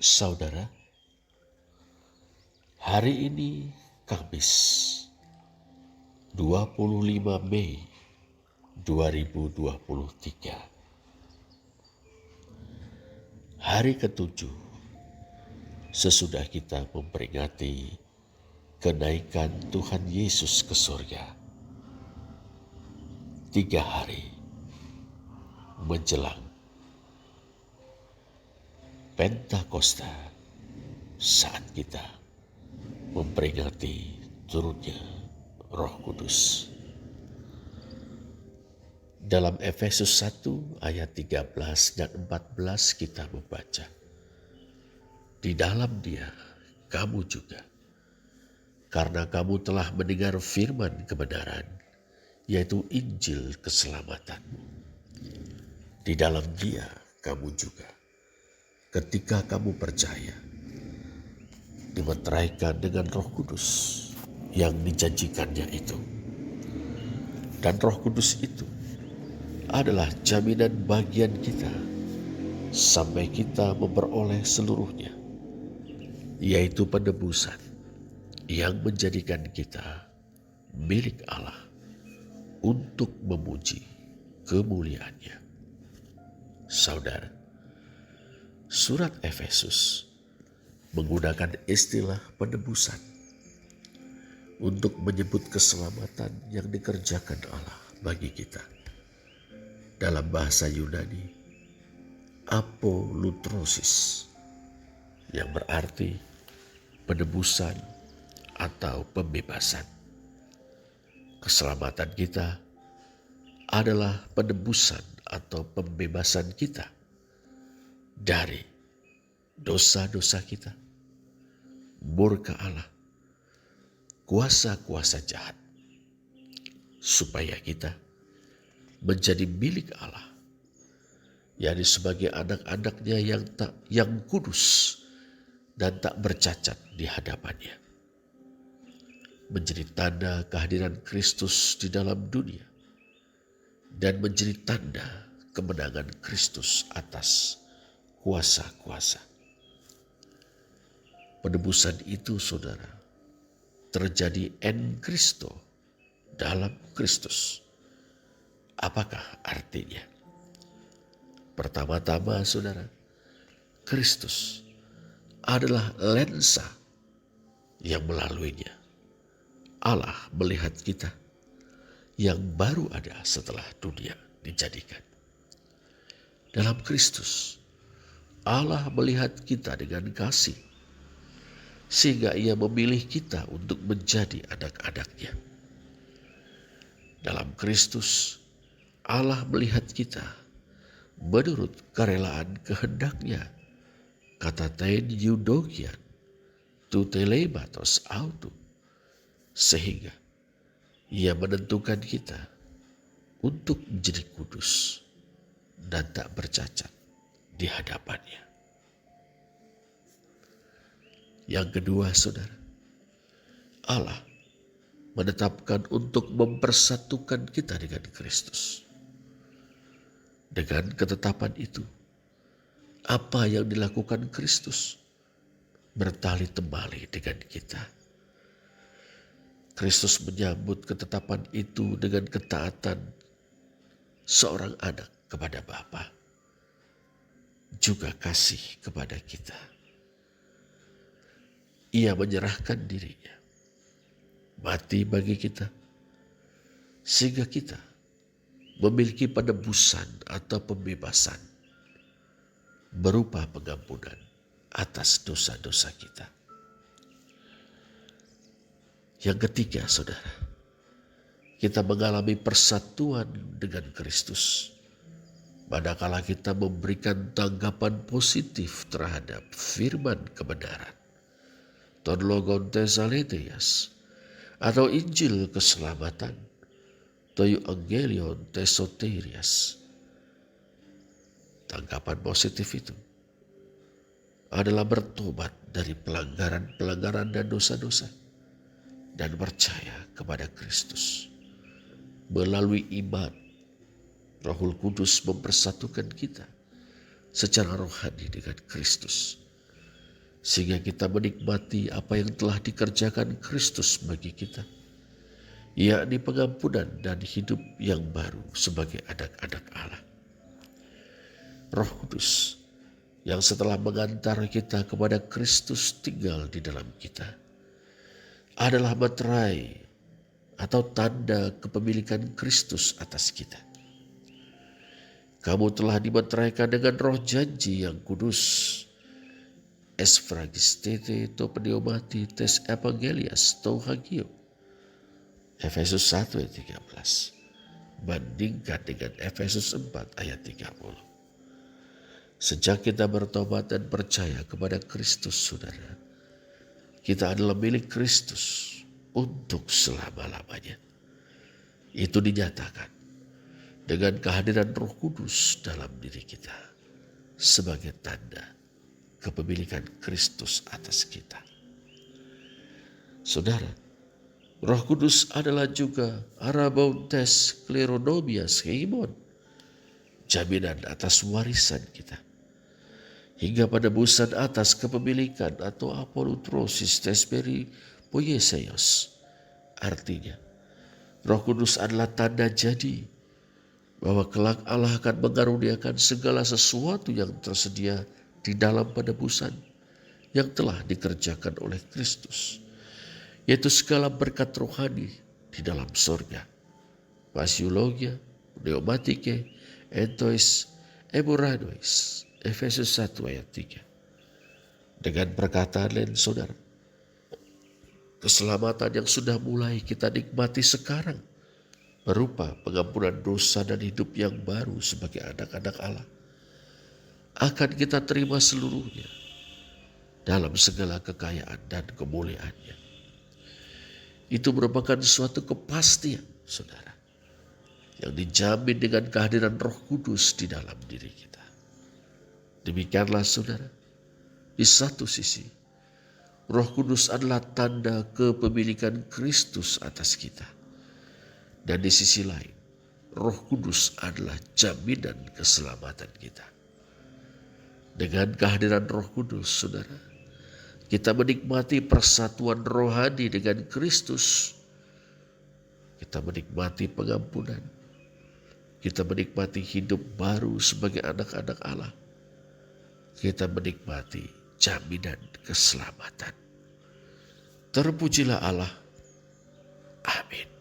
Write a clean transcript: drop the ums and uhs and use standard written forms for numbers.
Saudara, hari ini Kamis 25 Mei 2023. Hari ketujuh sesudah kita memperingati kenaikan Tuhan Yesus ke surga. 3 hari menjelang Pentakosta, saat kita memperingati turunnya Roh Kudus. Dalam Efesus 1 ayat 13 dan 14 kita membaca, di dalam Dia kamu juga, karena kamu telah mendengar firman kebenaran, yaitu Injil keselamatanmu. Di dalam Dia kamu juga, ketika kamu percaya, dimeteraikan dengan Roh Kudus yang dijanjikannya itu. Dan Roh Kudus itu adalah jaminan bagian kita sampai kita memperoleh seluruhnya, yaitu penebusan yang menjadikan kita milik Allah untuk memuji kemuliaannya. Saudara, surat Efesus menggunakan istilah penebusan untuk menyebut keselamatan yang dikerjakan Allah bagi kita. Dalam bahasa Yunani, apolutrosis, yang berarti penebusan atau pembebasan. Keselamatan kita adalah penebusan atau pembebasan kita dari dosa-dosa kita, murka Allah, kuasa-kuasa jahat, supaya kita menjadi milik Allah, yakni sebagai anak-anaknya yang kudus dan tak bercacat di hadapannya, menjadi tanda kehadiran Kristus di dalam dunia dan menjadi tanda kemenangan Kristus atas kuasa-kuasa. Penebusan itu, saudara, terjadi en Christo, dalam Kristus. Apakah artinya? Pertama-tama, saudara, Kristus adalah lensa yang melaluinya Allah melihat kita yang baru ada setelah dunia dijadikan. Dalam Kristus, Allah melihat kita dengan kasih, sehingga Ia memilih kita untuk menjadi anak-anak-Nya. Dalam Kristus, Allah melihat kita menurut kerelaan kehendak-Nya, kata tein eudokian, tu telematos autu, sehingga Ia menentukan kita untuk menjadi kudus dan tak bercacat di hadapannya. Yang kedua, saudara, Allah menetapkan untuk mempersatukan kita dengan Kristus. Dengan ketetapan itu, apa yang dilakukan Kristus bertali tembali dengan kita. Kristus menyambut ketetapan itu dengan ketaatan seorang anak kepada Bapa, juga kasih kepada kita. Ia menyerahkan dirinya, mati bagi kita, sehingga kita memiliki penebusan atau pembebasan berupa pengampunan atas dosa-dosa kita. Yang ketiga, saudara, kita mengalami persatuan dengan Kristus manakala kita memberikan tanggapan positif terhadap firman kebenaran, ton logon tesaletheas, atau Injil keselamatan, toyu angelion tesoterias. Tanggapan positif itu adalah bertobat dari pelanggaran dan dosa-dosa dan percaya kepada Kristus. Melalui iman, Roh Kudus mempersatukan kita secara rohani dengan Kristus, sehingga kita menikmati apa yang telah dikerjakan Kristus bagi kita, yakni pengampunan dan hidup yang baru sebagai anak-anak Allah. Roh Kudus yang setelah mengantar kita kepada Kristus tinggal di dalam kita adalah materai atau tanda kepemilikan Kristus atas kita. Kamu telah dimeteraikan dengan roh janji yang kudus. Es fragistete to pneumati tes evangelias to hagio. Efesus 1 ayat 13. Bandingkan dengan Efesus 4 ayat 30. Sejak kita bertobat dan percaya kepada Kristus, saudara, kita adalah milik Kristus untuk selama-lamanya. Itu dinyatakan dengan kehadiran Roh Kudus dalam diri kita sebagai tanda kepemilikan Kristus atas kita. Saudara, Roh Kudus adalah juga arabautes kleronomias heimon, jaminan atas warisan kita, hingga pada busan atas kepemilikan atau apolutrosis tesperi poieseios. Artinya, Roh Kudus adalah tanda jadi bahwa kelak Allah akan mengaruniakan segala sesuatu yang tersedia di dalam penebusan yang telah dikerjakan oleh Kristus, yaitu segala berkat rohani di dalam sorga. Pasiologia, pneumatike, entois, emoranois, Efesus 1 ayat 3. Dengan perkataan lain, saudara, keselamatan yang sudah mulai kita nikmati sekarang berupa pengampunan dosa dan hidup yang baru sebagai anak-anak Allah akan kita terima seluruhnya dalam segala kekayaan dan kemuliaannya. Itu merupakan suatu kepastian, saudara, yang dijamin dengan kehadiran Roh Kudus di dalam diri kita. Demikianlah, saudara, di satu sisi Roh Kudus adalah tanda kepemilikan Kristus atas kita. Dan di sisi lain, Roh Kudus adalah jaminan keselamatan kita. Dengan kehadiran Roh Kudus, saudara, kita menikmati persatuan rohani dengan Kristus. Kita menikmati pengampunan. Kita menikmati hidup baru sebagai anak-anak Allah. Kita menikmati jaminan keselamatan. Terpujilah Allah. Amin.